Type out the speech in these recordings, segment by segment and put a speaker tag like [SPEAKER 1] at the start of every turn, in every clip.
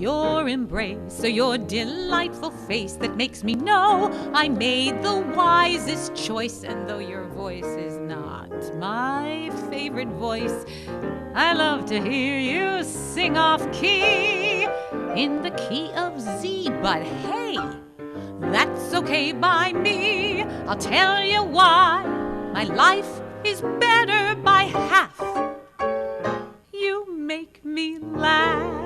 [SPEAKER 1] your embrace or your delightful face that makes me know I made the wisest choice. And though your voice is not my favorite voice, I love to hear you sing off key, in the key of Z. But hey, that's okay by me. I'll tell you why. My life is better by half. You make me laugh.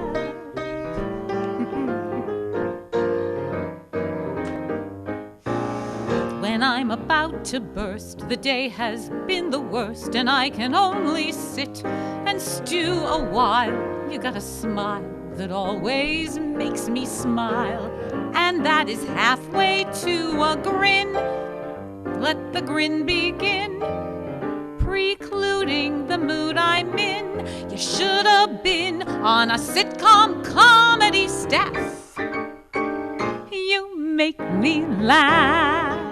[SPEAKER 1] When I'm about to burst, the day has been the worst, and I can only sit and stew a while. You got a smile that always makes me smile, and that is halfway to a grin. Let the grin begin, precluding the mood I'm in. You should have been on a sitcom comedy staff. You make me laugh.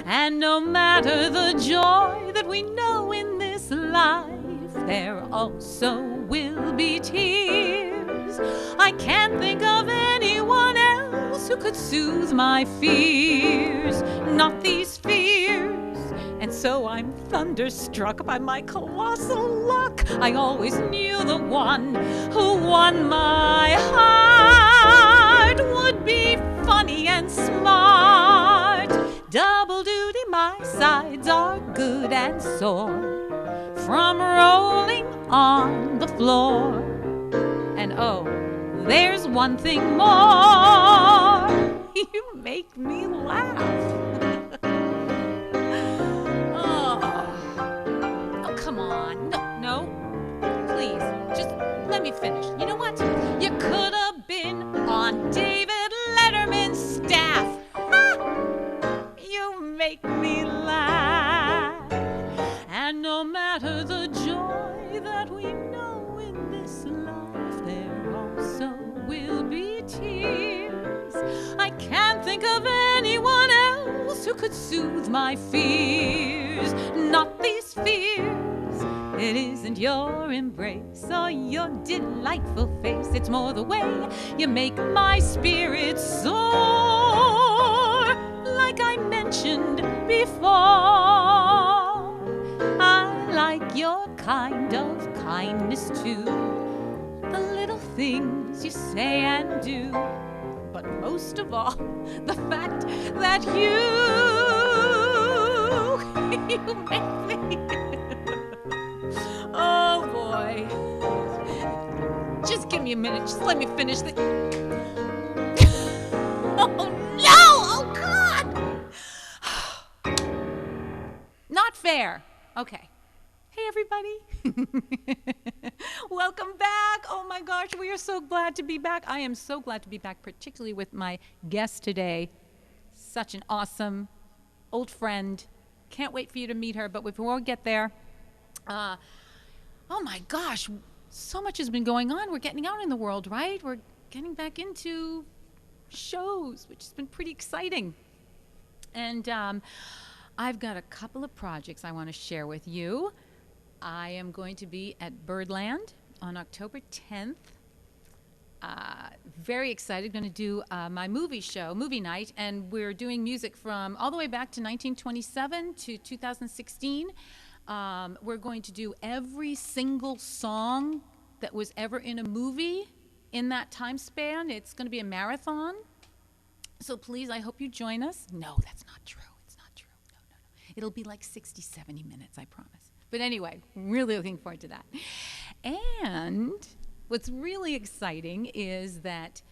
[SPEAKER 1] And no matter the joy that we know in this life, there also will be tears. I can't think of anyone else who could soothe my fears, not these fears. And so I'm thunderstruck by my colossal luck. I always knew the one who won my heart would be funny and smart. Double duty, my sides are good and sore from rolling on the floor. And oh, there's one thing more. You make me laugh. Oh, come on. No, please, just let me finish. You know what? You could have been on David Letterman's staff. You make me laugh. And no matter the joy that we know in this life, there also will be tears. I can't think of anyone else who could soothe my fears, not these fears. It isn't your embrace or your delightful face. It's more the way you make my spirit soar. Like I mentioned before, I like your kind of kindness too. The little things you say and do, but most of all, the fact that you make me. Oh boy. Just give me a minute. Just let me finish the. Oh no! Oh God! Not fair. Okay. Hey everybody. Welcome back. Oh my gosh, we are so glad to be back. I am so glad to be back, particularly with my guest today. Such an awesome old friend. Can't wait for you to meet her, but before we get there, oh my gosh, so much has been going on. We're getting out in the world, right? We're getting back into shows, which has been pretty exciting. And I've got a couple of projects I want to share with you. I am going to be at Birdland on October 10th. Very excited. Going to do my movie night, and we're doing music from all the way back to 1927 to 2016. We're going to do every single song that was ever in a movie in that time span. It's going to be a marathon. So please, I hope you join us. No, that's not true. It's not true. No. It'll be like 60, 70 minutes, I promise. But anyway, really looking forward to that. And what's really exciting is that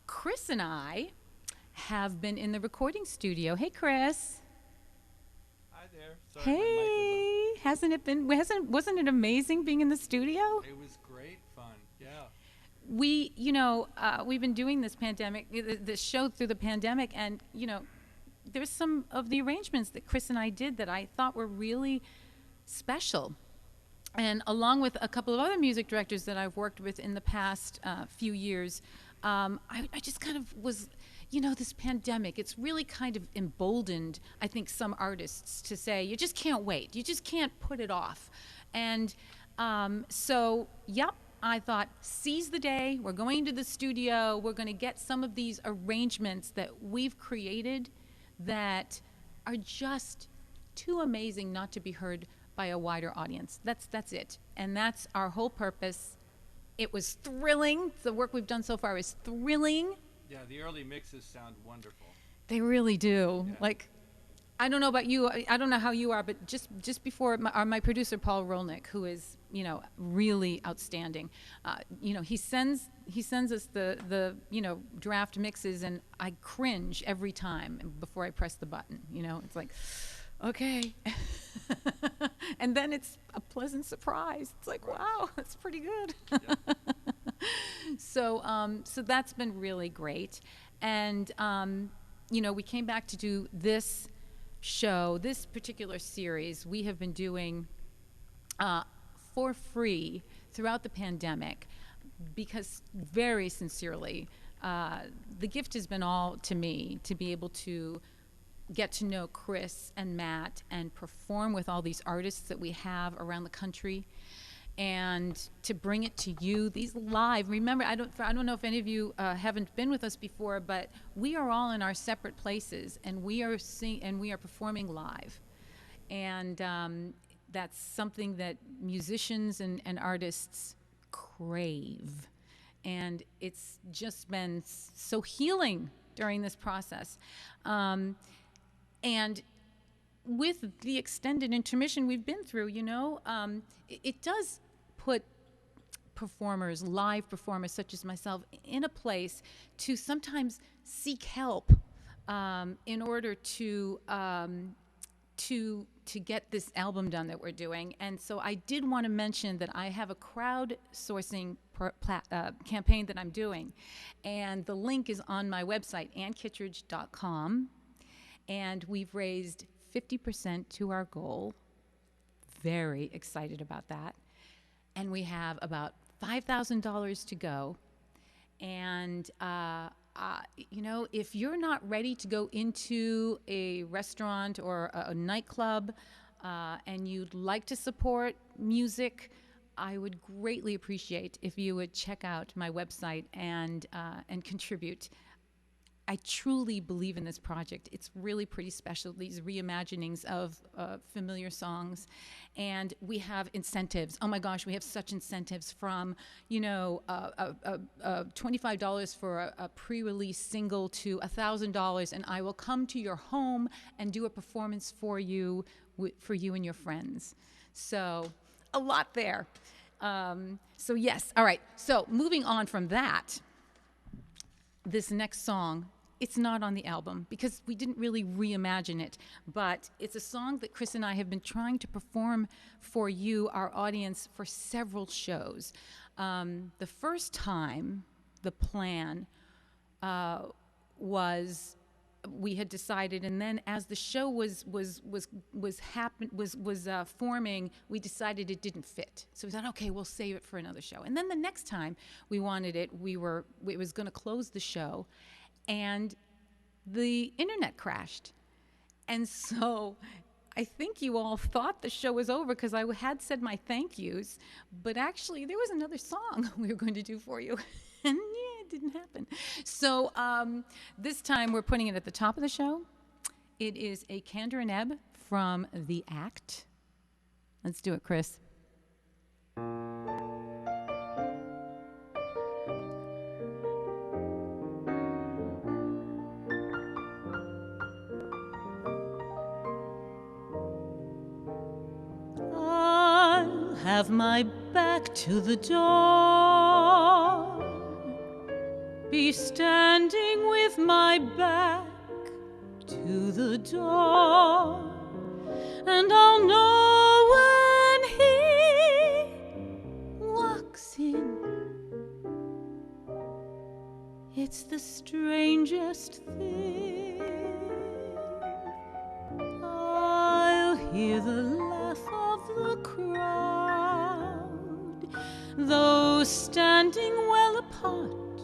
[SPEAKER 1] Chris and I have been in the recording studio. Hey, Chris.
[SPEAKER 2] Hi there. Sorry, my mic was
[SPEAKER 1] Hey, wasn't it amazing being in the studio?
[SPEAKER 2] It was great fun, yeah.
[SPEAKER 1] We've been doing this show through the pandemic, and, there's some of the arrangements that Chris and I did that I thought were really special. And along with a couple of other music directors that I've worked with in the past few years, I just kind of was, this pandemic, it's really kind of emboldened, I think, some artists to say, you just can't wait. You just can't put it off. And I thought, seize the day. We're going into the studio. We're going to get some of these arrangements that we've created that are just too amazing not to be heard by a wider audience. That's it. And that's our whole purpose. It was thrilling. The work we've done so far is thrilling.
[SPEAKER 2] Yeah, the early mixes sound wonderful.
[SPEAKER 1] They really do.
[SPEAKER 2] Yeah.
[SPEAKER 1] Like, I don't know about you. I don't know how you are, but just before my producer Paul Rolnick, who is really outstanding, he sends us the draft mixes, and I cringe every time before I press the button. It's like, okay, and then it's a pleasant surprise. It's like, wow, that's pretty good.
[SPEAKER 2] Yeah.
[SPEAKER 1] So that's been really great, and we came back to do this show, this particular series we have been doing for free throughout the pandemic, because very sincerely, the gift has been all to me to be able to get to know Chris and Matt and perform with all these artists that we have around the country, and to bring it to you, these live. Remember, I don't know if any of you haven't been with us before, but we are all in our separate places, and we are performing live, and that's something that musicians and artists crave, and it's just been so healing during this process, and with the extended intermission we've been through, it does put live performers such as myself, in a place to sometimes seek help in order to get this album done that we're doing. And so I did want to mention that I have a crowdsourcing campaign that I'm doing, and the link is on my website, annkittredge.com, and we've raised 50% to our goal. Very excited about that. And we have about $5,000 to go. And, if you're not ready to go into a restaurant or a nightclub and you'd like to support music, I would greatly appreciate if you would check out my website and contribute. I truly believe in this project. It's really pretty special, these reimaginings of familiar songs. And we have incentives. Oh my gosh, we have such incentives, from, $25 for a pre-release single to $1,000, and I will come to your home and do a performance for you and your friends. So a lot there. So yes, all right. So moving on from that, this next song, it's not on the album because we didn't really reimagine it, but it's a song that Chris and I have been trying to perform for you, our audience, for several shows. The first time, the plan was, we had decided, and then as the show was forming, we decided it didn't fit. So we thought, okay, we'll save it for another show. And then the next time we wanted it, it was going to close the show, and the internet crashed. And so I think you all thought the show was over because I had said my thank yous, but actually there was another song we were going to do for you. And yeah, it didn't happen. So this time we're putting it at the top of the show. It is A Candor and Ebb from The Act. Let's do it, Chris. I'll have my back to the door, be standing with my back to the door, and I'll know when he walks in. It's the strangest thing. I'll hear the laugh of the crowd, though standing well apart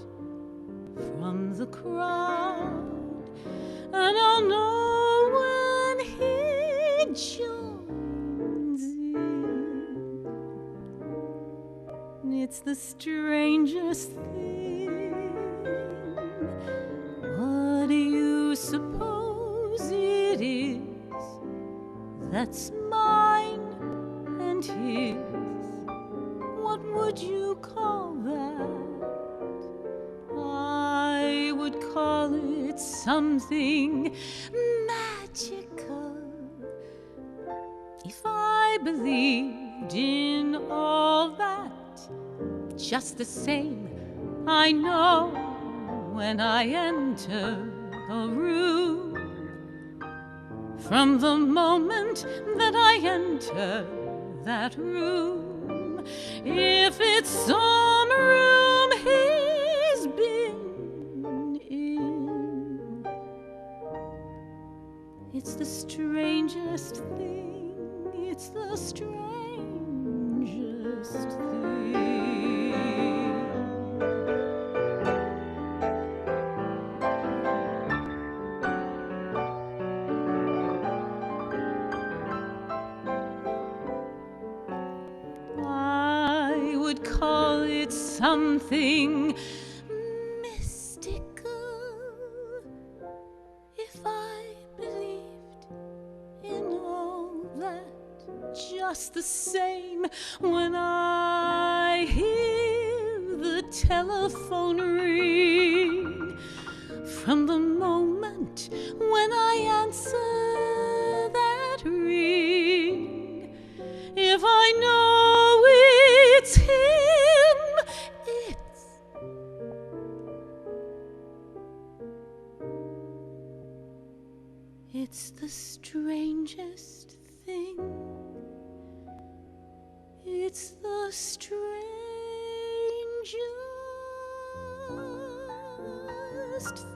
[SPEAKER 1] from the crowd, and I'll know when he joins in. It's It's the strangest thing. What do you suppose it is that's mine and his? What would you call that? I would call it something magical. If I believed in all that, just the same, I know when I enter a room, from the moment that I enter that room, if it's some room he's been in, it's the strangest thing, it's the strangest thing. I would call it something mystical if I believed in all that, just the same when I hear the telephone ring, from the moment when I answer that ring, if I know it's him, it's the strangest thing. It's the strangest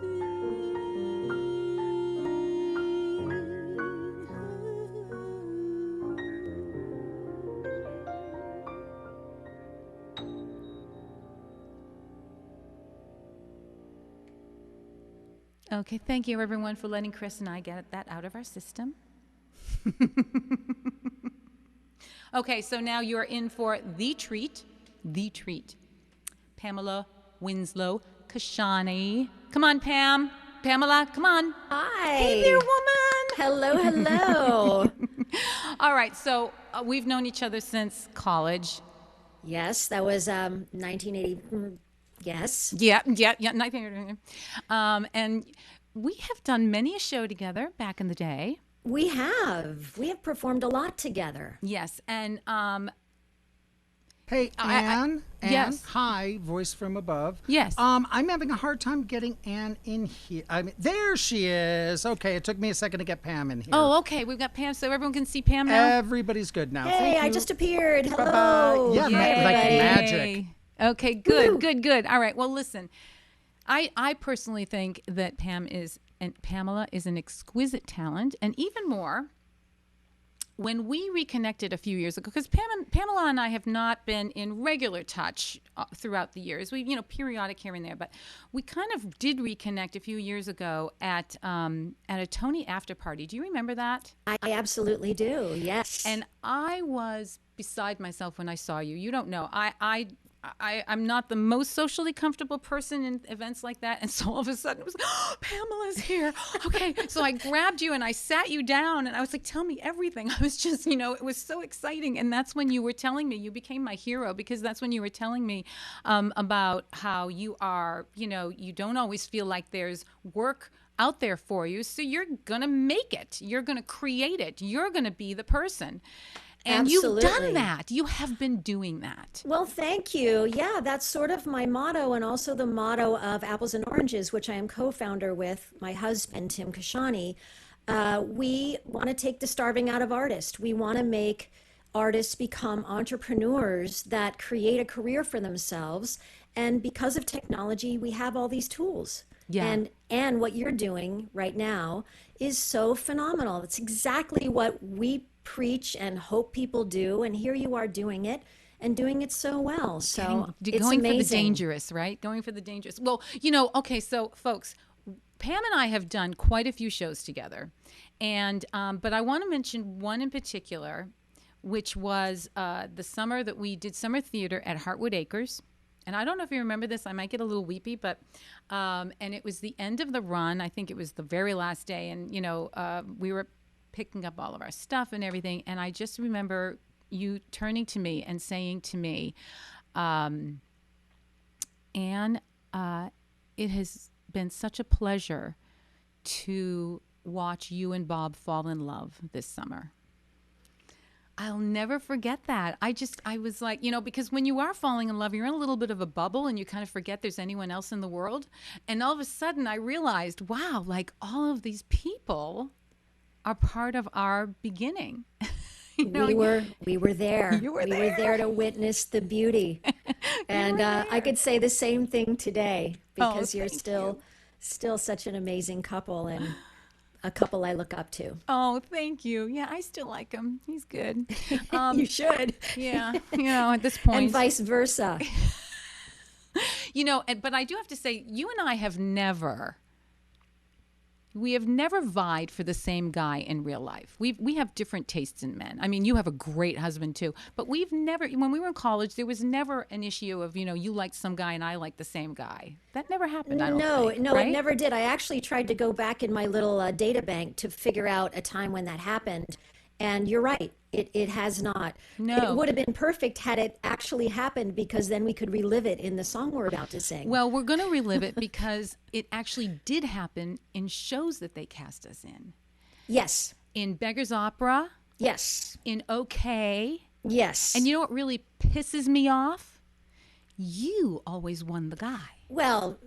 [SPEAKER 1] thing. Okay, thank you everyone for letting Chris and I get that out of our system. Okay, so now you're in for the treat. Pamela Winslow Kashani. Come on, Pam. Pamela, come on.
[SPEAKER 3] Hi.
[SPEAKER 1] Hey there, woman.
[SPEAKER 3] Hello, hello.
[SPEAKER 1] All right, so we've known each other since college.
[SPEAKER 3] Yes, that was 1980. Yes.
[SPEAKER 1] Yeah. 1980. And we have done many a show together back in the day.
[SPEAKER 3] We have performed a lot together.
[SPEAKER 1] Yes, and
[SPEAKER 4] Hey, Anne.
[SPEAKER 1] yes.
[SPEAKER 4] Hi, voice from above.
[SPEAKER 1] Yes.
[SPEAKER 4] I'm having a hard time getting Anne in here. I mean, there she is. Okay, it took me a second to get Pam in here.
[SPEAKER 1] Oh, okay. We've got Pam, so everyone can see Pam now.
[SPEAKER 4] Everybody's good now.
[SPEAKER 3] Hey,
[SPEAKER 4] Thank
[SPEAKER 3] I
[SPEAKER 4] you.
[SPEAKER 3] just appeared. Hello.
[SPEAKER 4] Bye-bye. Yeah, like
[SPEAKER 1] Yay.
[SPEAKER 4] magic.
[SPEAKER 1] Okay, good. All right. Well, listen, I personally think that Pamela is an exquisite talent, and even more when we reconnected a few years ago, because Pamela and I have not been in regular touch throughout the years. We, periodic here and there, but we kind of did reconnect a few years ago at a Tony after party. Do you remember that?
[SPEAKER 3] I absolutely do. Yes.
[SPEAKER 1] And I was beside myself when I saw you. You don't know. I'm not the most socially comfortable person in events like that. And so all of a sudden it was, oh, Pamela's here. Okay. So I grabbed you and I sat you down and I was like, tell me everything. I was just, it was so exciting. And that's when you were telling me, you became my hero, because that's when you were telling me about how you are, you don't always feel like there's work out there for you. So you're going to make it. You're going to create it. You're going to be the person. And
[SPEAKER 3] Absolutely.
[SPEAKER 1] You've done that. You have been doing that.
[SPEAKER 3] Well, thank you. Yeah, that's sort of my motto, and also the motto of Apples and Oranges, which I am co-founder with my husband, Tim Kashani. We want to take the starving out of artists. We want to make artists become entrepreneurs that create a career for themselves. And because of technology, we have all these tools.
[SPEAKER 1] Yeah.
[SPEAKER 3] And what you're doing right now is so phenomenal. It's exactly what we preach and hope people do, and here you are doing it and doing it so well. So it's
[SPEAKER 1] going
[SPEAKER 3] amazing.
[SPEAKER 1] for the dangerous, right? Going for the dangerous. Well, okay, so folks, Pam and I have done quite a few shows together, and but I want to mention one in particular which was the summer that we did summer theater at Heartwood Acres. And I don't know if you remember this. I might get a little weepy, but and it was the end of the run. I think it was the very last day, and we were picking up all of our stuff and everything. And I just remember you turning to me and saying to me, Anne, it has been such a pleasure to watch you and Bob fall in love this summer. I'll never forget that. I was like, because when you are falling in love, you're in a little bit of a bubble and you kind of forget there's anyone else in the world. And all of a sudden I realized, wow, like all of these people are part of our beginning.
[SPEAKER 3] We were there.
[SPEAKER 1] You were
[SPEAKER 3] we
[SPEAKER 1] there.
[SPEAKER 3] were there to witness the beauty. And I could say the same thing today because you're still such an amazing couple and a couple I look up to.
[SPEAKER 1] Oh, thank you. Yeah, I still like him. He's good.
[SPEAKER 3] You should.
[SPEAKER 1] Yeah, at this point.
[SPEAKER 3] And vice versa.
[SPEAKER 1] But I do have to say, you and I have never vied for the same guy in real life. We have different tastes in men. I mean, you have a great husband too, but we've never, when we were in college, there was never an issue of, you liked some guy and I liked the same guy. That never happened, I don't think.
[SPEAKER 3] No,
[SPEAKER 1] right?
[SPEAKER 3] It never did. I actually tried to go back in my little data bank to figure out a time when that happened. And you're right, it has not.
[SPEAKER 1] No.
[SPEAKER 3] It would have been perfect had it actually happened because then we could relive it in the song we're about to sing.
[SPEAKER 1] Well, we're going to relive it because it actually did happen in shows that they cast us in.
[SPEAKER 3] Yes.
[SPEAKER 1] In Beggar's Opera.
[SPEAKER 3] Yes.
[SPEAKER 1] In OK.
[SPEAKER 3] Yes.
[SPEAKER 1] And you know what really pisses me off? You always won the guy.
[SPEAKER 3] Well,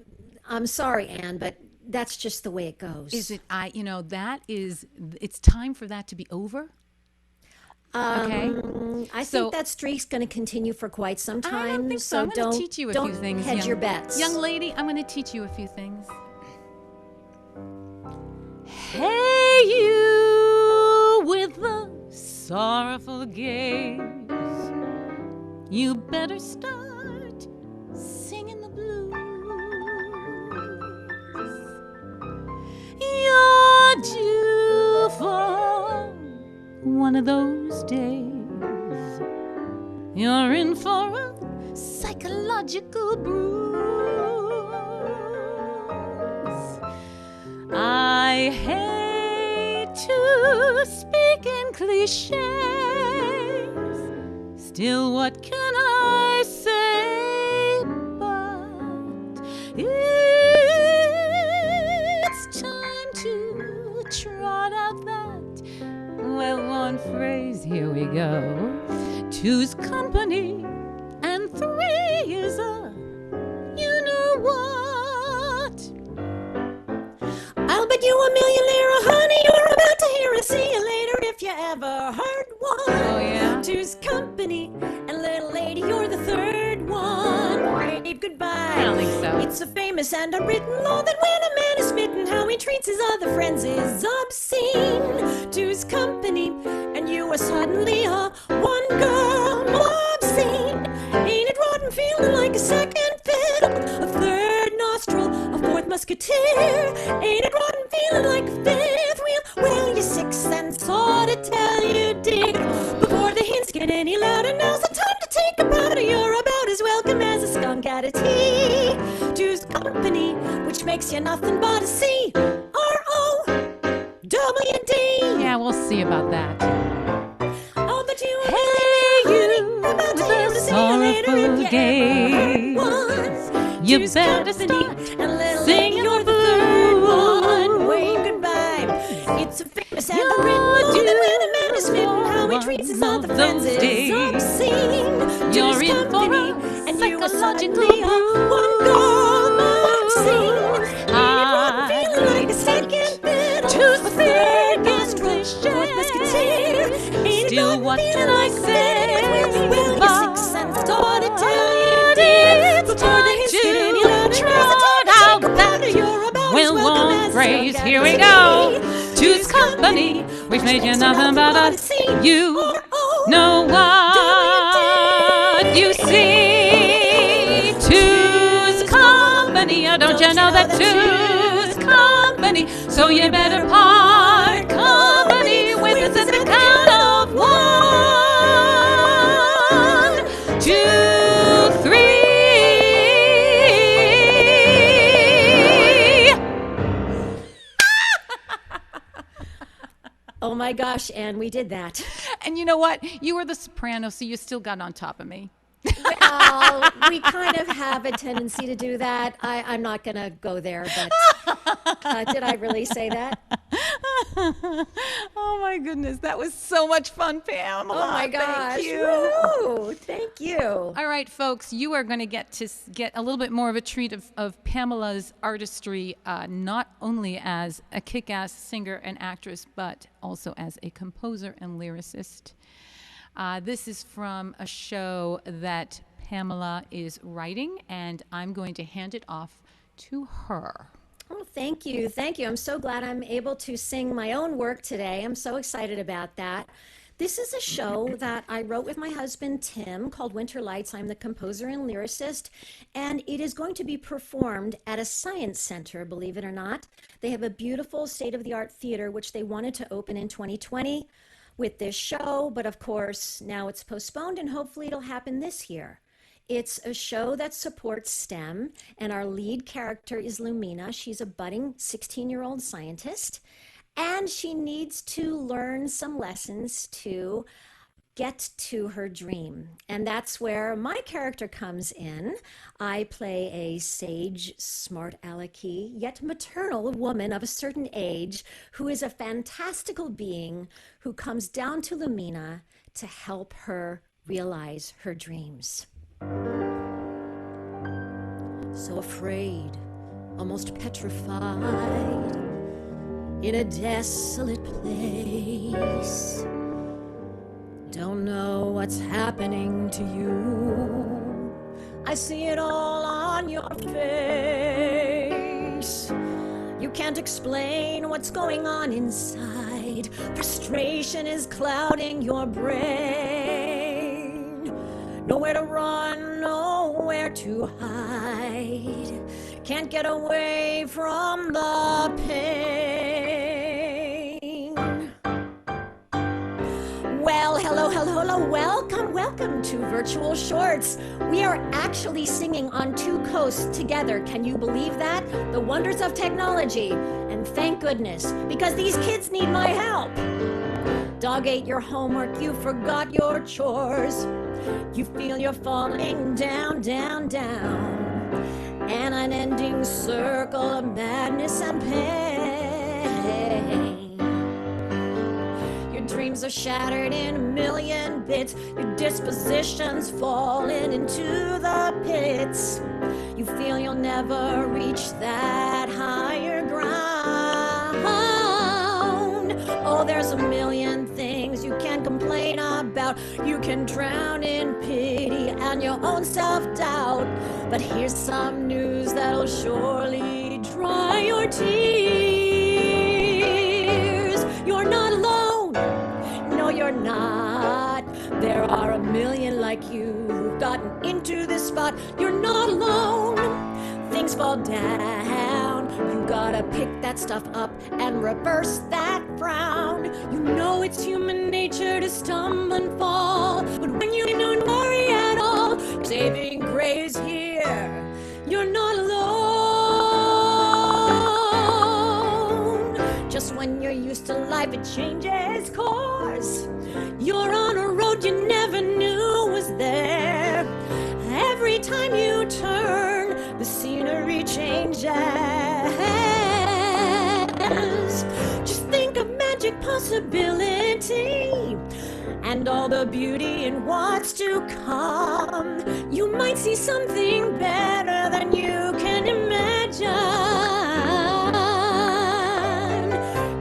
[SPEAKER 3] I'm sorry, Anne, but that's just the way it goes.
[SPEAKER 1] Is it? It's time for that to be over. Okay.
[SPEAKER 3] I think that streak's going to continue for quite some time.
[SPEAKER 1] I don't think so. I'm going to teach you a few things.
[SPEAKER 3] Don't hedge your bets.
[SPEAKER 1] Young lady, I'm going to teach you a few things. Hey, you with the sorrowful gaze, you better start singing the blues. You're due for one of those days. You're in for a psychological bruise. I hate to speak in cliches. Still, what can I say? But it's time to trot out that well-worn phrase. Here we go. Two's company and three is a you-know-what.
[SPEAKER 3] I'll bet you $1 million, honey, you're about to hear a see you later if you ever heard one.
[SPEAKER 1] Oh, yeah?
[SPEAKER 3] Two's company, and little lady, you're the third one. Wave goodbye.
[SPEAKER 1] I don't think so.
[SPEAKER 3] It's a famous and unwritten law that when a man is smitten, how he treats his other friends is obscene. Two's company, and you are suddenly a one-girl mob scene. Ain't it rotten feeling like a second fiddle, a third nostril, a fourth musketeer? Ain't it rotten feeling like a fifth wheel? Well, your sixth sense ought to tell you, dear. Before the hints get any louder, now's the time to take a powder. You're about as welcome as a skunk at a tea. Two's company, which makes you nothing but a C-R-O-W-D.
[SPEAKER 1] Yeah, we'll see about that.
[SPEAKER 3] Oh, but you
[SPEAKER 1] Hey, you
[SPEAKER 3] about to
[SPEAKER 1] with
[SPEAKER 3] hear
[SPEAKER 1] a
[SPEAKER 3] the simulator if
[SPEAKER 1] sorrowful
[SPEAKER 3] you
[SPEAKER 1] gaze.
[SPEAKER 3] ever heard one.
[SPEAKER 1] You
[SPEAKER 3] Two's
[SPEAKER 1] better
[SPEAKER 3] company,
[SPEAKER 1] start
[SPEAKER 3] and little
[SPEAKER 1] singing
[SPEAKER 3] lady, you're the
[SPEAKER 1] the
[SPEAKER 3] third
[SPEAKER 1] blues.
[SPEAKER 3] one. Wave goodbye. It's a famous and unwritten law that when a man is smitten, how he treats his other friends is obscene.
[SPEAKER 1] You're
[SPEAKER 3] Two's
[SPEAKER 1] in for
[SPEAKER 3] company,
[SPEAKER 1] a
[SPEAKER 3] and you are
[SPEAKER 1] psychological
[SPEAKER 3] suddenly a one-girl mob scene. Ain't it rotten feeling like a second fiddle,
[SPEAKER 1] Two's
[SPEAKER 3] a third
[SPEAKER 1] thinking
[SPEAKER 3] nostril,
[SPEAKER 1] cliches.
[SPEAKER 3] fourth musketeer? Ain't it
[SPEAKER 1] Still,
[SPEAKER 3] rotten
[SPEAKER 1] what
[SPEAKER 3] feeling
[SPEAKER 1] can I
[SPEAKER 3] like a
[SPEAKER 1] say?
[SPEAKER 3] well, your sixth sense ought to tell you, dear.
[SPEAKER 1] It's
[SPEAKER 3] Before the hints get any louder, now's the time to
[SPEAKER 1] trot
[SPEAKER 3] take a powder. You're about as welcome
[SPEAKER 1] well-worn
[SPEAKER 3] as a
[SPEAKER 1] phrase.
[SPEAKER 3] skunk
[SPEAKER 1] Here
[SPEAKER 3] at
[SPEAKER 1] we
[SPEAKER 3] a
[SPEAKER 1] go.
[SPEAKER 3] tea.
[SPEAKER 1] Two's company, which made you nothing but a you know what you see. Two's company, oh, don't you know that two's company? So you better part company with us at the count of one.
[SPEAKER 3] Oh my gosh, Anne, we did that.
[SPEAKER 1] And you know what? You were the soprano, so you still got on top of me.
[SPEAKER 3] Well, we kind of have a tendency to do that. I'm not going to go there, but did I really say that?
[SPEAKER 1] Oh my goodness, that was so much fun, Pamela.
[SPEAKER 3] Oh my gosh.
[SPEAKER 1] Thank you.
[SPEAKER 3] Woo! Thank you.
[SPEAKER 1] All right, folks, you are going to get a little bit more of a treat of Pamela's artistry, not only as a kick-ass singer and actress, but also as a composer and lyricist. This is from a show that Pamela is writing, and I'm going to hand it off to her.
[SPEAKER 3] Oh, thank you. Thank you. I'm so glad I'm able to sing my own work today. I'm so excited about that. This is a show that I wrote with my husband, Tim, called Winter Lights. I'm the composer and lyricist, and it is going to be performed at a science center, believe it or not. They have a beautiful state-of-the-art theater, which they wanted to open in 2020 with this show, but of course, now it's postponed, and hopefully it'll happen this year. It's a show that supports STEM, and our lead character is Lumina. She's a budding 16-year-old scientist, and she needs to learn some lessons to get to her dream. And that's where my character comes in. I play a sage, smart alecky, yet maternal woman of a certain age who is a fantastical being who comes down to Lumina to help her realize her dreams. So afraid, almost petrified, in a desolate place. Don't know what's happening to you. I see it all on your face. You can't explain what's going on inside. Frustration is clouding your brain. Nowhere to run, nowhere to hide. Can't get away from the pain. Well, hello, welcome to Virtual Shorts. We are actually singing on 2 coasts together. Can you believe that? The wonders of technology. And thank goodness, because these kids need my help. Dog ate your homework, you forgot your chores. You feel you're falling down, down, down. An unending circle of madness and pain. Your dreams are shattered in a million bits. Your disposition's falling into the pits. You feel you'll never reach that higher ground. Oh, there's a million things you can complain about. You can drown in pity and your own self-doubt. But here's some news that'll surely dry your tears. You're not alone. No, you're not. There are a million like you who've gotten into this spot. You're not alone. Things fall down. You gotta pick that stuff up and reverse that frown. You know it's human nature to stumble and fall, but when you don't worry at all, saving grace here. You're not alone. Just when you're used to life, it changes course. You're on a road you never knew was there. Every time you turn, the scenery changes. Just think of magic possibility and all the beauty in what's to come. You might see something better than you can imagine.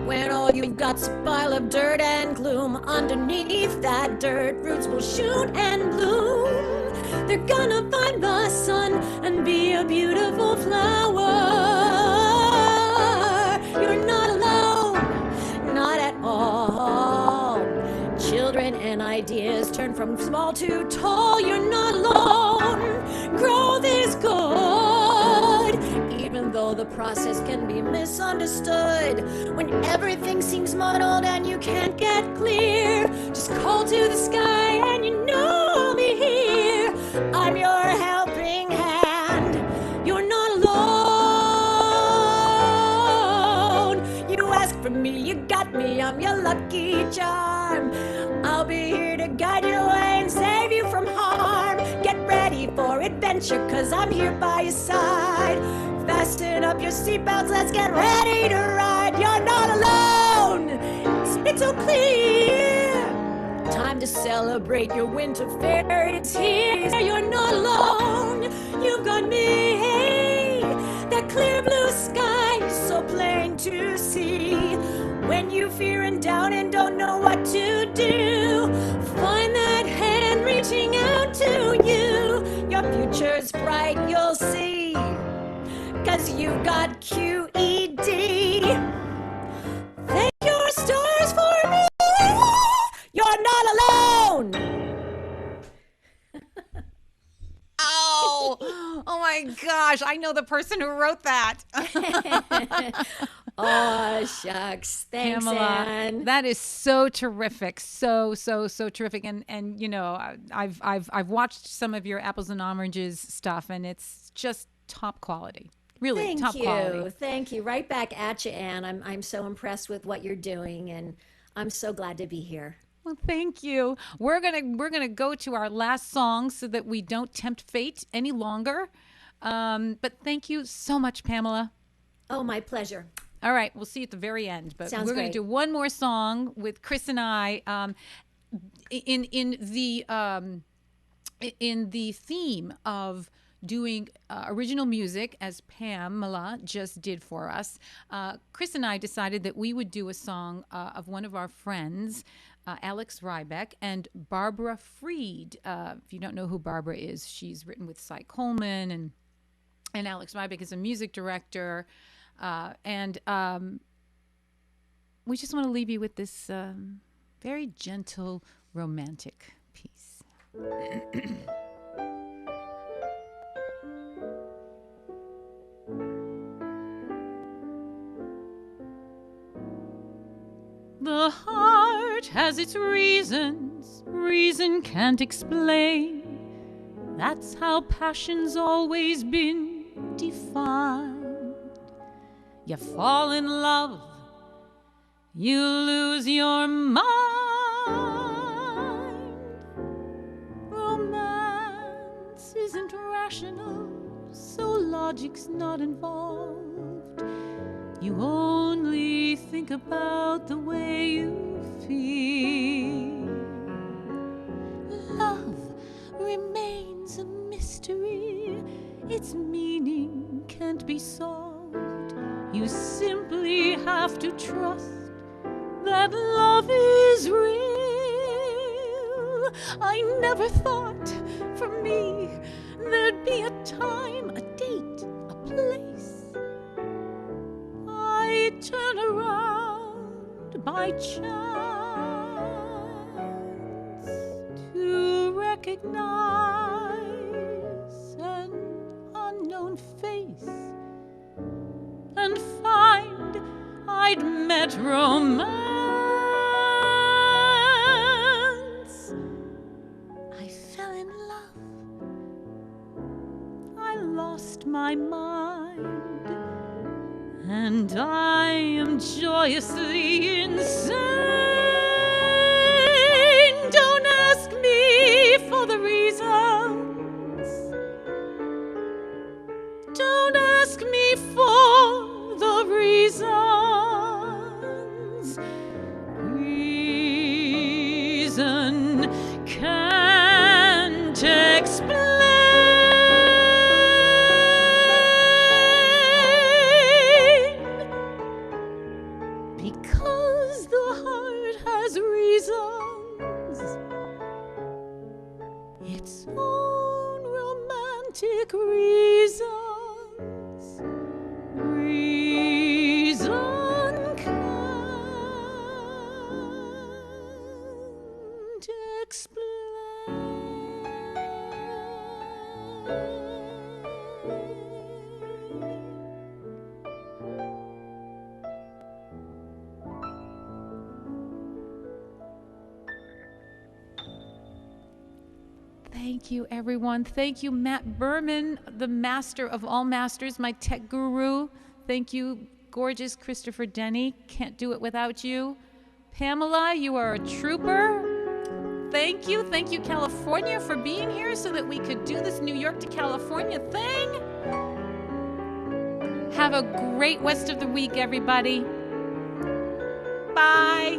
[SPEAKER 3] When all you've got's a pile of dirt and gloom, underneath that dirt, roots will shoot and bloom. They're gonna find the sun and be a beautiful flower. You're not alone, not at all. Children and ideas turn from small to tall. You're not alone. Growth is good, even though the process can be misunderstood. When everything seems muddled and you can't get clear, just call to the sky and you know I'll be here. I'm your helping hand. You're not alone. You ask from me. You got me, I'm your lucky charm. I'll be here to guide your way and save you from harm. Get ready for adventure, 'cause I'm here by your side. Fasten up your seatbelts, let's get ready to ride. You're not alone, it's so clear. Time to celebrate your winter fair, it's here. You're not alone, you've got me. That clear blue sky is so plain to see. When you fear and doubt and don't know what to do, find that hand reaching out to you. Your future's bright, you'll see, 'cause you got QED. Thank your stars for me. You're not alone.
[SPEAKER 1] Oh, oh my gosh. I know the person who wrote that.
[SPEAKER 3] Oh, shucks. Thanks,
[SPEAKER 1] Pamela,
[SPEAKER 3] Anne.
[SPEAKER 1] that is so terrific. So terrific. And you know, I've watched some of your apples and oranges stuff, and it's just top quality. Really top quality.
[SPEAKER 3] Thank you. Right back at you, Anne. I'm so impressed with what you're doing, and I'm so glad to be here.
[SPEAKER 1] Well, thank you. We're gonna go to our last song so that we don't tempt fate any longer. But thank you so much, Pamela.
[SPEAKER 3] Oh, my pleasure.
[SPEAKER 1] All right, we'll see you at the very end. But
[SPEAKER 3] Sounds
[SPEAKER 1] we're going
[SPEAKER 3] great.
[SPEAKER 1] to do one more song with Chris and I in the theme of doing original music, as Pamela just did for us. Chris and I decided that we would do a song of one of our friends, Alex Rybeck and Barbara Freed. If you don't know who Barbara is, she's written with Cy Coleman, and Alex Rybeck is a music director. And we just want to leave you with this very gentle, romantic piece. The heart has its reasons, reason can't explain. That's how passion's always been defined. You fall in love, you lose your mind. Romance isn't rational, so logic's not involved. You only think about the way you feel. Love remains a mystery, its meaning can't be solved. You simply have to trust that love is real. I never thought for me there'd be a time, a date, a place. I turn around by chance to recognize an unknown face and find I'd met romance. I fell in love. I lost my mind. And I am joyously insane. Don't ask me for the reasons. Don't ask me for the reasons. Reason can't explain. Because the heart has reasons, its own romantic reasons. Reason can't explain. Thank you, everyone. Thank you, Matt Berman, the master of all masters, my tech guru. Thank you, gorgeous Christopher Denny. Can't do it without you. Pamela, you are a trooper. Thank you, California, for being here so that we could do this New York to California thing. Have a great rest of the week, everybody. Bye.